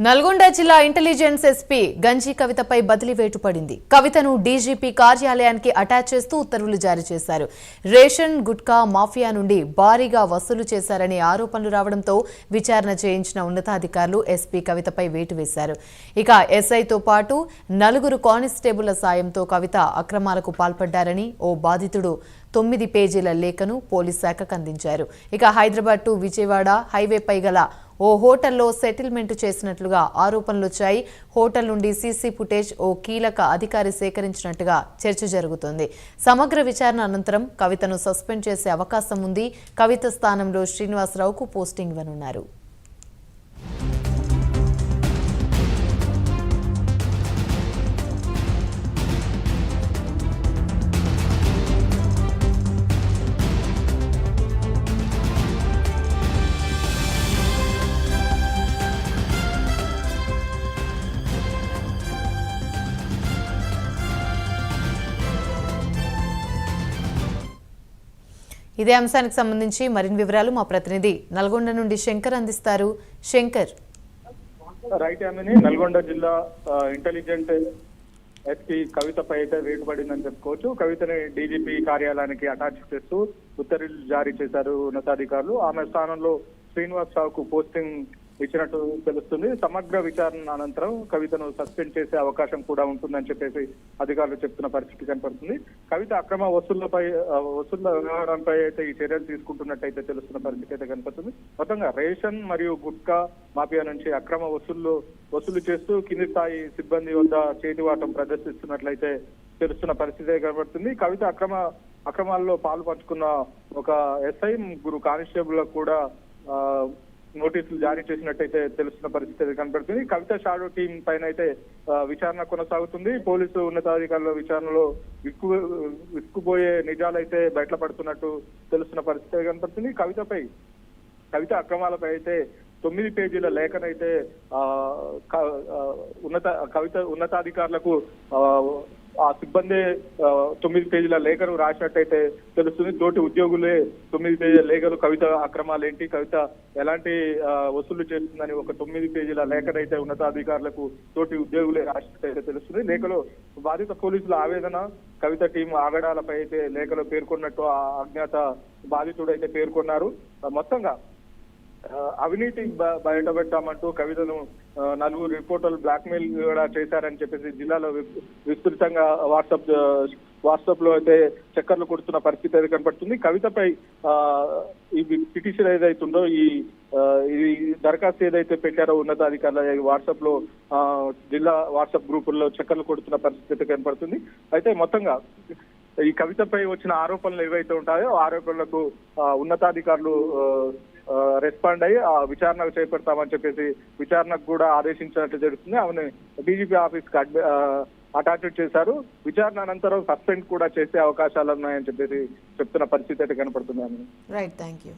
నల్గొండ జిల్లా intelligence SP గంజి కవితపై బదిలీ వేటు పడింది. కవితను డీజీపీ కార్యాలయానికి అటాచ్ చేస్తూ ఉత్తర్వులు జారీ చేశారు. రేషన్ గుట్కా మాఫియా నుండి భారీగా వసూలు చేశారనే ఆరోపణలు రావడంతో విచారణ చేయించిన ఉన్నతాధికారులు ఎస్పీ కవితపై వేటు వేశారు. ఇక ఎస్ఐతో పాటు 4 కానిస్టేబుళ్ల సాయంతో కవిత అక్రమాలకు పాల్పడ్డారని ఓ బాధితుడు 9 పేజీల లేఖను పోలీస్ శాఖకు అందించారు. ఇక హైదరాబాద్ టు విజయవాడ హైవేపై గల ఓ హోటల్లో సెటిల్మెంట్ చేసినట్లుగా ఆరోపణలొచ్చాయి. హోటల్ నుండి సీసీ ఫుటేజ్ ఓ కీలక అధికారి సేకరించినట్టుగా చర్చ జరుగుతోంది. సమగ్ర విచారణ అనంతరం కవితను సస్పెండ్ చేసే అవకాశం ఉంది. కవిత స్థానంలో శ్రీనివాసరావుకు పోస్టింగ్ ఇవ్వనున్నారు. ఇదే అంశానికి సంబంధించి మరిన్ని వివరాలు మా ప్రతినిధి నల్గొండ నుండి శంకర్ అందిస్తారు. శంకర్. రైట్ ఆమెని నల్గొండ జిల్లా ఇంటెలిజెంట్ ఎస్పీ కవితపై అయితే వేటు పడిందని చెప్పుకోవచ్చు. కవితని డీజీపీ కార్యాలయానికి అటాచ్ చేస్తూ ఉత్తర్వులు జారీ చేశారు ఉన్నతాధికారులు. ఆమె స్థానంలో శ్రీనివాసరావుకు పోస్టింగ్ ఇచ్చినట్టు తెలుస్తుంది. సమగ్ర విచారణ అనంతరం కవితను సస్పెండ్ చేసే అవకాశం కూడా ఉంటుందని చెప్పేసి అధికారులు చెప్తున్న పరిస్థితి కనపడుతుంది. కవిత అక్రమ వసూళ్ల వ్యవహారంపై అయితే ఈ చర్యలు తీసుకుంటున్నట్టయితే తెలుస్తున్న పరిస్థితి అయితే కనపడుతుంది. మొత్తంగా రేషన్ మరియు గుట్కా మాఫియా నుంచి అక్రమ వసూలు చేస్తూ కింది స్థాయి సిబ్బంది వద్ద చేతివాటం ప్రదర్శిస్తున్నట్లయితే తెలుస్తున్న పరిస్థితి కనబడుతుంది. కవిత అక్రమాల్లో పాలు పంచుకున్న ఒక ఎస్ఐ 3 కానిస్టేబుల్ కూడా నోటీసులు జారీ చేసినట్టయితే తెలుస్తున్న పరిస్థితి కనపడుతుంది. కవిత షాడో టీం పైన అయితే విచారణ కొనసాగుతుంది. పోలీసు ఉన్నతాధికారుల విచారణలో విక్కుపోయే నిజాలైతే బయటపడుతున్నట్టు తెలుస్తున్న పరిస్థితి కనపడుతుంది. కవిత అక్రమాలపై అయితే 9 పేజీల లేఖనైతే ఉన్నతాధికారులకు ఆ సిబ్బంది 9 పేజీల లేఖను రాసినట్టయితే తెలుస్తుంది. తోటి ఉద్యోగులే 9 పేజీల లేఖలు కవిత అక్రమాలు ఏంటి, కవిత ఎలాంటి వసూలు చేస్తుందని ఒక 9 పేజీల లేఖనైతే ఉన్నతాధికారులకు తోటి ఉద్యోగులే రాసినట్టయితే తెలుస్తుంది. లేఖలో బాధిత పోలీసుల ఆవేదన, కవిత టీం ఆగడాలపై అయితే లేఖలో పేర్కొన్నట్టు ఆ అజ్ఞాత బాధితుడు అయితే పేర్కొన్నారు. మొత్తంగా అవినీతి బయటపెట్టామంటూ కవితను 4 రిపోర్టర్లు బ్లాక్మెయిల్ కూడా చేశారని చెప్పేసి జిల్లాలో విస్తృతంగా వాట్సాప్ లో అయితే చక్కర్లు కొడుతున్న పరిస్థితి అయితే కనపడుతుంది. కవితపై ఈ పిటిషన్ ఏదైతుందో ఈ దరఖాస్తు ఏదైతే పెట్టారో ఉన్నతాధికారులు వాట్సాప్ లో జిల్లా వాట్సాప్ గ్రూపుల్లో చక్కర్లు కొడుతున్న పరిస్థితి అయితే కనపడుతుంది. అయితే మొత్తంగా ఈ కవితపై వచ్చిన ఆరోపణలు ఏవైతే ఉంటాయో ఆరోపణలకు ఉన్నతాధికారులు రెస్పాండ్ అయ్యి ఆ విచారణకు చేపడతామని చెప్పేసి విచారణకు కూడా ఆదేశించినట్లు జరుగుతుంది. ఆమెను డీజీపీ ఆఫీస్ కి అటాచ్ చేశారు. విచారణ అనంతరం సస్పెండ్ కూడా చేసే అవకాశాలు ఉన్నాయని చెప్పేసి చెప్తున్న పరిస్థితి అయితే కనపడుతుంది. Right, thank you.